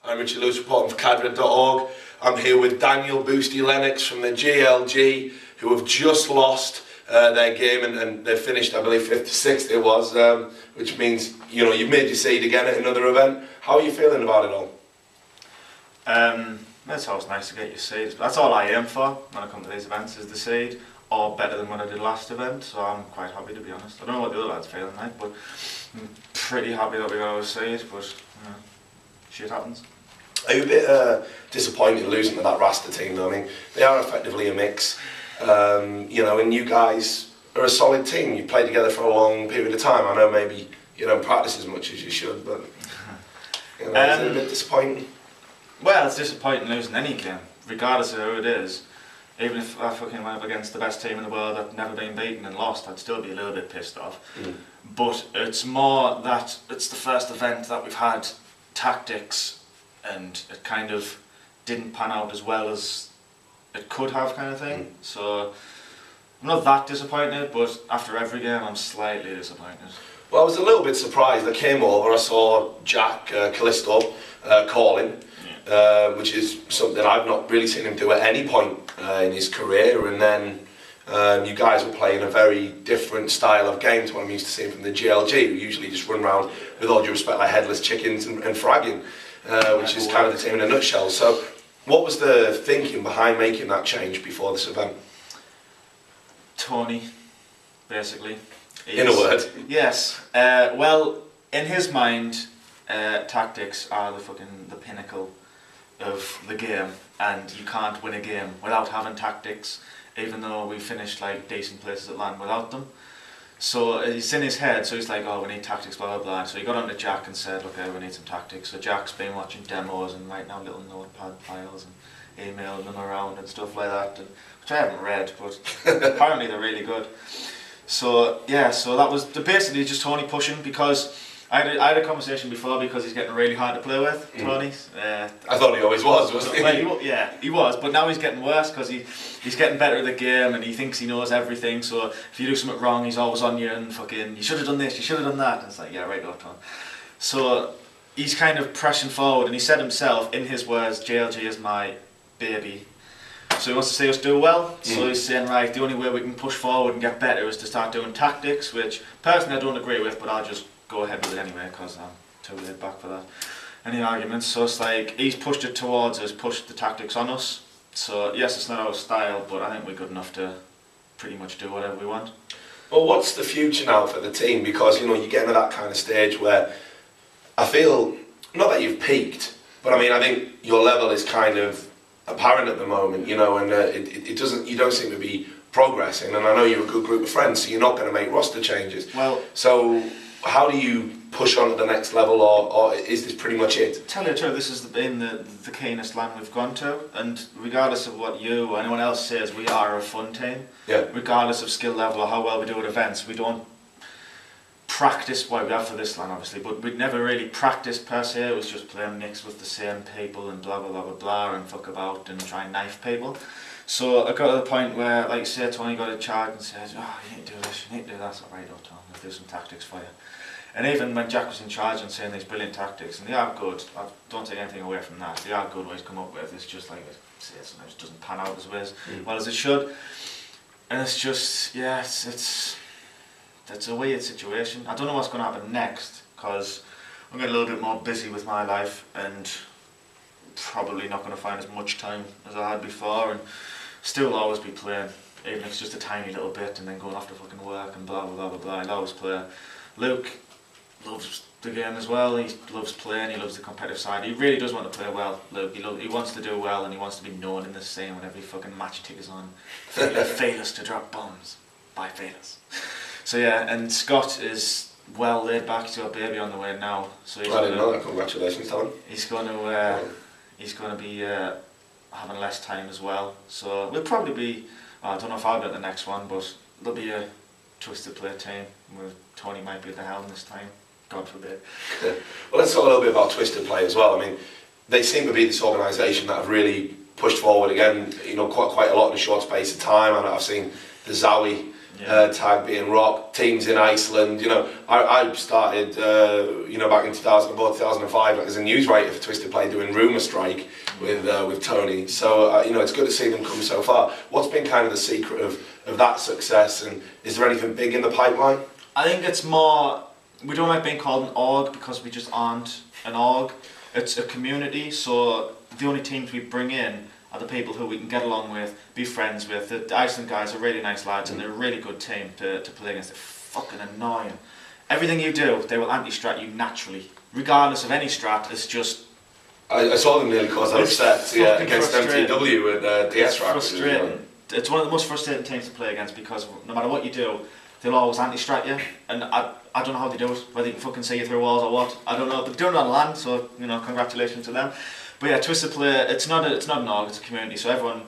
I'm Richard Lewis, reporting for cadred.org. I'm here with Daniel Boostey Lennox from the GLG, who have just lost their game and they finished, I believe, 5th to 6th it was, which means, you know, you've made your seed again at another event. How are you feeling about it all? It's always nice to get your seed. That's all I aim for when I come to these events, is the seed, or better than what I did last event, so I'm quite happy, to be honest. I don't know what the other lads feeling like, but I'm pretty happy that we got our seed, but you know, shit happens. Are you a bit disappointed losing to that Rasta team though? I mean, they are effectively a mix, you know, and you guys are a solid team. You've played together for a long period of time. I know maybe you don't practice as much as you should, but you know, is it a bit disappointing? Well, it's disappointing losing any game, regardless of who it is. Even if I fucking went up against the best team in the world that'd never been beaten and lost, I'd still be a little bit pissed off. But it's more that it's the first event that we've had tactics and it kind of didn't pan out as well as it could have, kind of thing. So I'm not that disappointed, but after every game I'm slightly disappointed. Well, I was a little bit surprised. I came over, I saw Jack Callisto calling, which is something I've not really seen him do at any point in his career, and then you guys were playing a very different style of game to what I'm used to seeing from the GLG, who usually just run around, with all due respect, like headless chickens and fragging, which is kind of the team in a nutshell. So what was the thinking behind making that change before this event? Tony, basically. In a word? Yes. Well, in his mind, tactics are the pinnacle of the game, and you can't win a game without having tactics, even though we finished like decent places at land without them. So it's in his head, so he's like, oh, we need tactics, blah blah blah. So he got on to Jack and said, okay, we need some tactics. So Jack's been watching demos and writing out little notepad files and emailing them around and stuff like that, which I haven't read, but apparently they're really good. So yeah, so that was basically just Tony pushing, because I had a conversation before, because he's getting really hard to play with, Tony. I thought he always was, wasn't he? Well, yeah, he was, but now he's getting worse, because he's getting better at the game and he thinks he knows everything, so if you do something wrong he's always on you and fucking, you should have done this, you should have done that, and it's like, yeah, right, Tom. So he's kind of pressing forward, and he said himself, in his words, GLG is my baby. So he wants to see us do well, so he's saying, right, the only way we can push forward and get better is to start doing tactics, which personally I don't agree with, but I'll just go ahead with it anyway, because I'm too laid back for that. Any arguments? So it's like, he's pushed it towards us, pushed the tactics on us. So yes, it's not our style, but I think we're good enough to pretty much do whatever we want. Well, what's the future now for the team? Because, you know, you're getting to that kind of stage where I feel, not that you've peaked, but I mean, I think your level is kind of apparent at the moment, you know, and you don't seem to be progressing, and I know you're a good group of friends, so you're not going to make roster changes. Well, so how do you push on to the next level, or is this pretty much it? Tell you the truth, this has been the keenest land we've gone to, and regardless of what you or anyone else says, we are a fun team. Yeah. Regardless of skill level or how well we do at events, we don't practice, well, we have for this land obviously, but we'd never really practiced per se. It was just playing mixed with the same people and blah blah blah blah blah and fuck about and try and knife people. So I got to the point where, like you say, Tony got in charge and said, oh, you need to do this, you need to do that. So, right, Tom, I'll do some tactics for you. And even when Jack was in charge and saying these brilliant tactics, and they are good, I don't take anything away from that, they are good ways to come up with. It's just like, sometimes it doesn't pan out as well as it should. And it's just, yeah, it's a weird situation. I don't know what's going to happen next, because I'm getting a little bit more busy with my life and probably not going to find as much time as I had before, and still always be playing, even if it's just a tiny little bit, and then going off to fucking work and blah blah blah blah blah. I'll always play. Luke loves the game as well. He loves playing. He loves the competitive side. He really does want to play well. Luke, he wants to do well, and he wants to be known in the scene when every fucking match he takes on. Failures to drop bombs by failures. So yeah, and Scott is well laid back. He's got a baby on the way now. So he's I didn't know that. Congratulations to him. He's going to be having less time as well. So we'll probably be, I don't know if I'll be at the next one, but there'll be a Twisted Play team where Tony might be at the helm this time. God forbid. Well, let's talk a little bit about Twisted Play as well. I mean, they seem to be this organisation that have really pushed forward again, you know, quite a lot in a short space of time. And I've seen the Zowie tag being rock, teams in Iceland. You know, I started, you know, back in 2004, 2005, like, as a news writer for Twisted Play, doing Rumour Strike with Tony. So, you know, it's good to see them come so far. What's been kind of the secret of that success, and is there anything big in the pipeline? I think it's more, we don't like being called an org because we just aren't an org. It's a community, so the only teams we bring in are the people who we can get along with, be friends with. The Iceland guys are really nice lads, and they're a really good team to play against. They're fucking annoying. Everything you do, they will anti-strat you naturally, regardless of any strat. It's just... I saw them nearly cause upset against MTW and DS Rack. It's frustrating. It's one of the most frustrating teams to play against, because no matter what you do, they'll always anti-strat you, and I don't know how they do it, whether you can fucking see you through walls or what. I don't know. They're doing it on land, so, you know, congratulations to them. But yeah, Twisted Play, it's not an org, it's a community, so everyone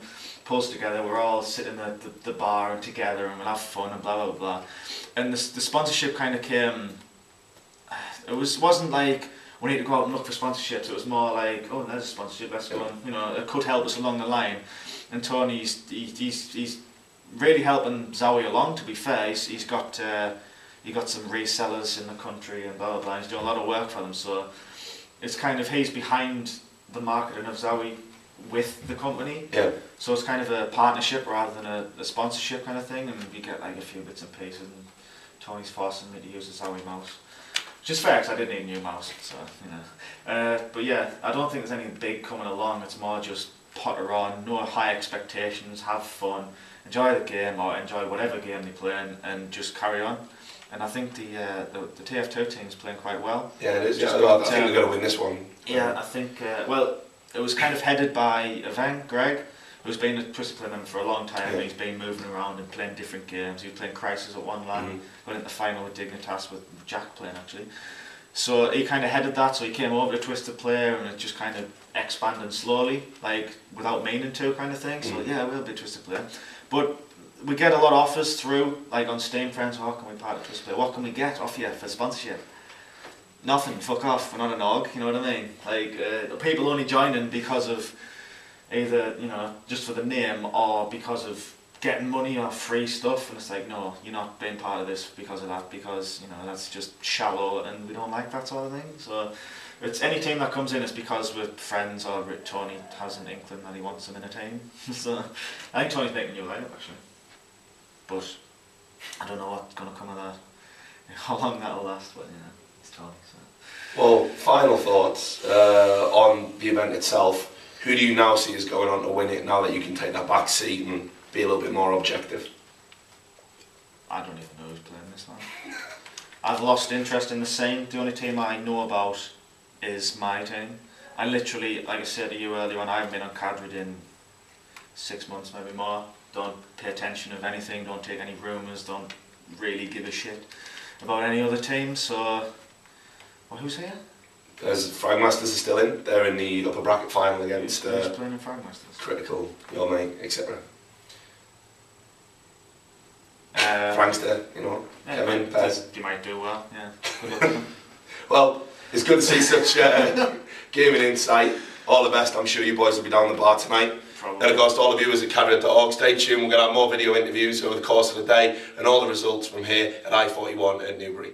pulls together, we're all sitting at the bar and together, and we'll have fun and blah blah blah. And the sponsorship kind of came, it wasn't like we need to go out and look for sponsorships, it was more like, oh, there's a sponsorship, let's go, and, you know, it could help us along the line. And Tony's he's really helping Zowie along, to be fair. He's got some resellers in the country and blah blah blah, he's doing a lot of work for them, so it's kind of, he's behind the marketing of Zowie with the company. Yeah. So it's kind of a partnership rather than a sponsorship kind of thing, and we get like a few bits and pieces, and Tony's forcing me to use a Zowie mouse. Which is fair, because I did need a new mouse, so, you know. But yeah, I don't think there's anything big coming along. It's more just potter on, no high expectations, have fun, enjoy the game, or enjoy whatever game they play, and just carry on. And I think the TF2 team's playing quite well. Yeah, it is. Yeah, I think we're going to win this one. Yeah, I think, well, it was kind of headed by Greg, who's been a Twisted Play member for a long time, and he's been moving around and playing different games. He was playing Crisis at one LAN, went into the final with Dignitas, with Jack playing actually. So he kind of headed that, so he came over to Twisted Play, and it just kind of expanded slowly, like without meaning to kind of thing. So yeah, we'll be Twisted Play. But we get a lot of offers through, like on Steam Friends, how can we part of Twisted Play? What can we get off you for sponsorship? Nothing, fuck off, we're not an org, you know what I mean? Like, people only joining because of either, you know, just for the name, or because of getting money or free stuff, and it's like, no, you're not being part of this because of that, because, you know, that's just shallow, and we don't like that sort of thing. So it's any team that comes in, it's because we're friends, or Tony has an inkling that he wants them in a team. So I think Tony's making a new lineup actually, but I don't know what's going to come of that, how long that'll last, but you know, it's Tony. So. Well, final thoughts on the event itself. Who do you now see as going on to win it, now that you can take that back seat and be a little bit more objective? I don't even know who's playing this one. I've lost interest in the scene. The only team I know about is my team. I literally, like I said to you earlier on, I haven't been on Cadrid in 6 months, maybe more. Don't pay attention of anything, don't take any rumours, don't really give a shit about any other team. So, well, who's here? Fragmasters are still in. They're in the upper bracket final against who's playing in Fragmasters? Critical, your mate, etc. Frankster, you know, yeah, Kevin, Pez. You might do well, yeah. Good luck with them. Well, it's good to see such gaming insight. All the best. I'm sure you boys will be down the bar tonight. Probably. And of course, to all the viewers at cadrid.org, stay tuned. We're going to have more video interviews over the course of the day, and all the results from here at i41 at Newbury.